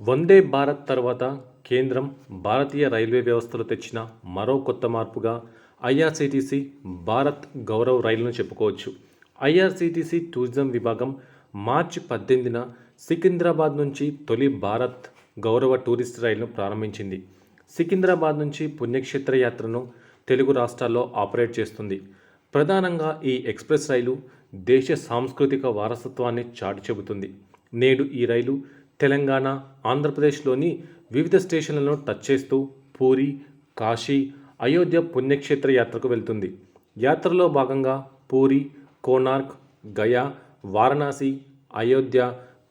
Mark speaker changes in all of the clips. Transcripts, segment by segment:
Speaker 1: వందే భారత్ తర్వాత కేంద్రం భారతీయ రైల్వే వ్యవస్థలో తెచ్చిన మరో కొత్త మార్పుగా ఐఆర్సీటీసీ భారత్ గౌరవ్ రైలును చెప్పుకోవచ్చు. ఐఆర్సీటీసీ టూరిజం విభాగం మార్చి 18న సికింద్రాబాద్ నుంచి తొలి భారత్ గౌరవ టూరిస్ట్ రైలును ప్రారంభించింది. సికింద్రాబాద్ నుంచి పుణ్యక్షేత్ర యాత్రను తెలుగు రాష్ట్రాల్లో ఆపరేట్ చేస్తుంది. ప్రధానంగా ఈ ఎక్స్ప్రెస్ రైలు దేశ సాంస్కృతిక వారసత్వాన్ని చాటి చెబుతుంది. నేడు ఈ రైలు తెలంగాణ, ఆంధ్రప్రదేశ్లోని వివిధ స్టేషన్లను టచ్ చేస్తూ పూరి, కాశీ, అయోధ్య పుణ్యక్షేత్ర యాత్రకు వెళ్తుంది. యాత్రలో భాగంగా పూరి, కోనార్క్, గయా, వారణాసి, అయోధ్య,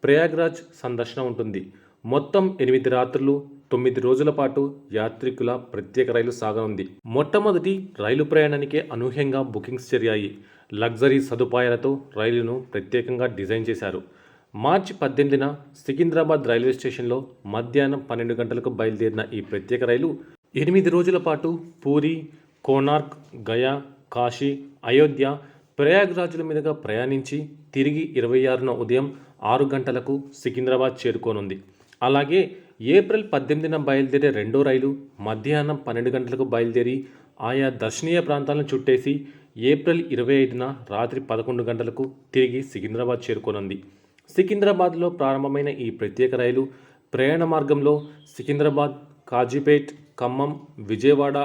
Speaker 1: ప్రయాగ్రాజ్ సందర్శన ఉంటుంది. మొత్తం 8 రాత్రులు 9 రోజుల పాటు యాత్రికుల ప్రత్యేక రైలు సాగనుంది. మొట్టమొదటి రైలు ప్రయాణానికే అనూహ్యంగా బుకింగ్స్ జరిగాయి. లగ్జరీ సదుపాయాలతో రైలును ప్రత్యేకంగా డిజైన్ చేశారు. మార్చి 18న సికింద్రాబాద్ రైల్వే స్టేషన్లో మధ్యాహ్నం 12 గంటలకు బయలుదేరిన ఈ ప్రత్యేక రైలు 8 రోజుల పాటు పూరి, కోనార్క్, గయా, కాశీ, అయోధ్య, ప్రయాగ్రాజ్ల మీదుగా ప్రయాణించి తిరిగి 26న ఉదయం 6 గంటలకు సికింద్రాబాద్ చేరుకోనుంది. అలాగే ఏప్రిల్ 18న బయలుదేరే రెండో రైలు మధ్యాహ్నం 12 గంటలకు బయలుదేరి ఆయా దర్శనీయ ప్రాంతాలను చుట్టేసి ఏప్రిల్ 25న రాత్రి 11 గంటలకు తిరిగి సికింద్రాబాద్ చేరుకోనుంది. సికింద్రాబాద్లో ప్రారంభమైన ఈ ప్రత్యేక రైలు ప్రయాణ మార్గంలో సికింద్రాబాద్, కాజీపేట్, ఖమ్మం, విజయవాడ,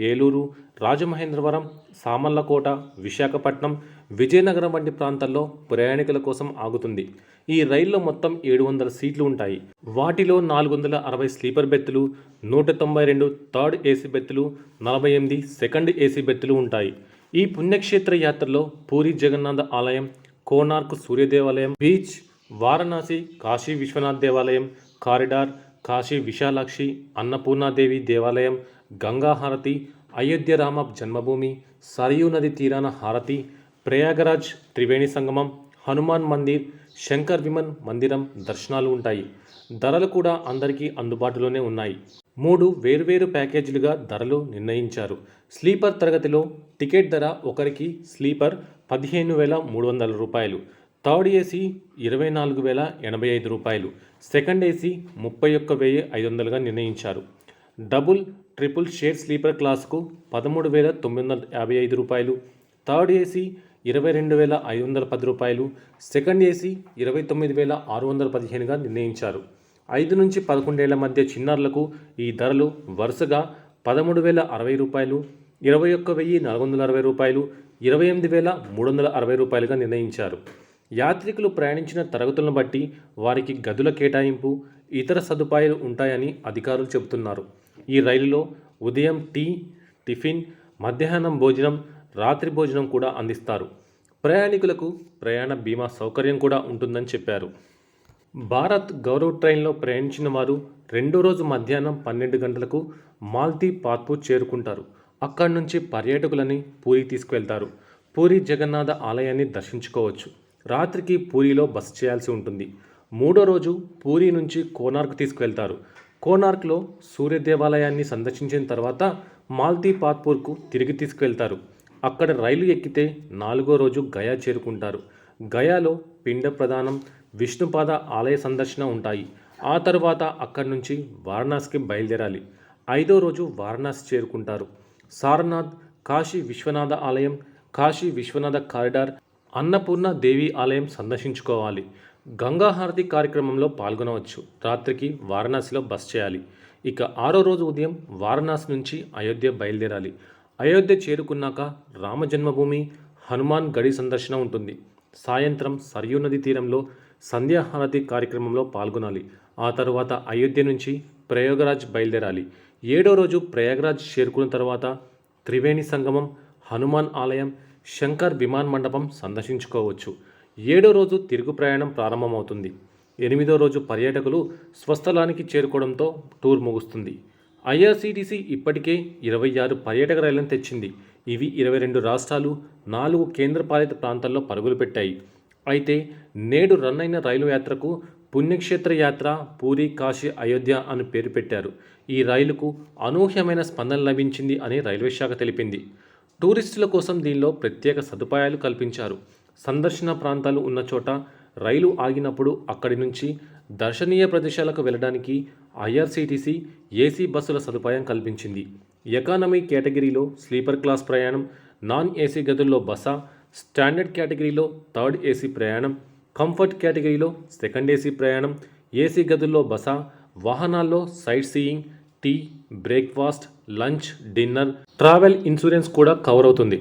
Speaker 1: ఏలూరు, రాజమహేంద్రవరం, సామర్లకోట, విశాఖపట్నం, విజయనగరం వంటి ప్రాంతాల్లో ప్రయాణికుల కోసం ఆగుతుంది. ఈ రైల్లో మొత్తం 700 సీట్లు ఉంటాయి. వాటిలో 460 స్లీపర్ బెర్తులు, 192 థర్డ్ ఏసీ బెర్తులు, 48 సెకండ్ ఏసీ బెర్తులు ఉంటాయి. ఈ పుణ్యక్షేత్ర యాత్రలో పూరి జగన్నాథ ఆలయం, కోనార్క్ సూర్య దేవాలయం, బీచ్, వారణాసి కాశీ విశ్వనాథ్ దేవాలయం, కారిడార్, కాశీ విశాలాక్షి, అన్నపూర్ణాదేవి దేవాలయం, గంగా హారతి, అయోధ్య రామ జన్మభూమి, సరయూ నది తీరాన హారతి, ప్రయాగరాజ్ త్రివేణి సంగమం, హనుమాన్ మందిర్, శంకర్ విమన్ మందిరం దర్శనాలు ఉంటాయి. ధరలు కూడా అందరికీ అందుబాటులోనే ఉన్నాయి. 3 వేర్వేరు ప్యాకేజీలుగా ధరలు నిర్ణయించారు. స్లీపర్ తరగతిలో టికెట్ ధర ఒకరికి స్లీపర్ 15,300 రూపాయలు, థర్డ్ ఏసీ 24,085 రూపాయలు, సెకండ్ ఏసీ 31,500గా నిర్ణయించారు. డబుల్, ట్రిపుల్ షేర్ స్లీపర్ క్లాస్కు 13,955 రూపాయలు, థర్డ్ ఏసీ 22,510 రూపాయలు, సెకండ్ ఏసీ 29,615గా నిర్ణయించారు. 5 నుంచి 11 ఏళ్ల మధ్య చిన్నారులకు ఈ ధరలు వరుసగా 13,060 రూపాయలు, 21,460 రూపాయలు, 28,360 రూపాయలుగా నిర్ణయించారు. యాత్రికులు ప్రయాణించిన తరగతులను బట్టి వారికి గదుల కేటాయింపు, ఇతర సదుపాయాలు ఉంటాయని అధికారులు చెబుతున్నారు. ఈ రైలులో ఉదయం టీ, టిఫిన్, మధ్యాహ్నం భోజనం, రాత్రి భోజనం కూడా అందిస్తారు. ప్రయాణికులకు ప్రయాణ బీమా సౌకర్యం కూడా ఉంటుందని చెప్పారు. భారత్ గౌరవ్ ట్రైన్లో ప్రయాణించిన వారు రెండో రోజు మధ్యాహ్నం 12 గంటలకు మాల్తీ పాత్పూర్ చేరుకుంటారు. అక్కడి నుంచి పర్యాటకులని పూరి తీసుకువెళ్తారు. పూరి జగన్నాథ ఆలయాన్ని దర్శించుకోవచ్చు. రాత్రికి పూరిలో బస చేయాల్సి ఉంటుంది. మూడో రోజు పూరి నుంచి కోనార్క్ తీసుకువెళ్తారు. కోనార్క్లో సూర్య దేవాలయాన్ని సందర్శించిన తర్వాత మాల్తీ పాత్పూర్కు తిరిగి తీసుకువెళ్తారు. అక్కడ రైలు ఎక్కితే 4వ రోజు గయా చేరుకుంటారు. గయాలో పిండ ప్రదానం, విష్ణుపాద ఆలయ సందర్శన ఉంటాయి. ఆ తర్వాత అక్కడి నుంచి వారణాసికి బయలుదేరాలి. 5వ రోజు వారణాసి చేరుకుంటారు. సారనాథ్, కాశీ విశ్వనాథ ఆలయం, కాశీ విశ్వనాథ కారిడార్, అన్నపూర్ణ దేవి ఆలయం సందర్శించుకోవాలి. గంగా హారతి కార్యక్రమంలో పాల్గొనవచ్చు. రాత్రికి వారణాసిలో బస చేయాలి. ఇక 6వ రోజు ఉదయం వారణాసి నుంచి అయోధ్య బయలుదేరాలి. అయోధ్య చేరుకున్నాక రామ జన్మభూమి, హనుమాన్ గడి సందర్శన ఉంటుంది. సాయంత్రం సరయూ నది తీరంలో సంధ్యాహారతి కార్యక్రమంలో పాల్గొనాలి. ఆ తర్వాత అయోధ్య నుంచి ప్రయాగరాజ్ బయలుదేరాలి. 7వ రోజు ప్రయాగరాజ్ చేరుకున్న తర్వాత త్రివేణి సంగమం, హనుమాన్ ఆలయం, శంకర్ విమాన్ మండపం సందర్శించుకోవచ్చు. 7వ రోజు తిరుగు ప్రయాణం ప్రారంభమవుతుంది. 8వ రోజు పర్యాటకులు స్వస్థలానికి చేరుకోవడంతో టూర్ ముగుస్తుంది. ఐఆర్సీటీసీ ఇప్పటికే 26 పర్యాటక రైళ్లను తెచ్చింది. ఇవి 22 రాష్ట్రాలు, 4 కేంద్రపాలిత ప్రాంతాల్లో పరుగులు పెట్టాయి. అయితే నేడు రన్ అయిన రైలు యాత్రకు పుణ్యక్షేత్ర యాత్ర పూరి, కాశీ, అయోధ్య అని పేరు పెట్టారు. ఈ రైలుకు అనూహ్యమైన స్పందన లభించింది అని రైల్వే శాఖ తెలిపింది. టూరిస్టుల కోసం దీనిలో ప్రత్యేక సదుపాయాలు కల్పించారు. సందర్శన ప్రాంతాలు ఉన్న చోట రైలు ఆగినప్పుడు అక్కడి నుంచి దర్శనీయ ప్రదేశాలకు వెళ్ళడానికి ఐఆర్సీటీసీ ఏసీ బస్సుల సదుపాయం కల్పించింది. ఎకానమీ కేటగిరీలో స్లీపర్ క్లాస్ ప్రయాణం, నాన్ ఏసీ గదుల్లో బస, స్టాండర్డ్ కేటగిరీలో థర్డ్ ఏసీ ప్రయాణం, కంఫర్ట్ కేటగిరీలో సెకండ్ ఏసీ ప్రయాణం, ఏసీ గదుల్లో బస, వాహనాల్లో sightseeing, tea, breakfast, lunch, dinner, travel insurance కూడా కవర్ అవుతుంది.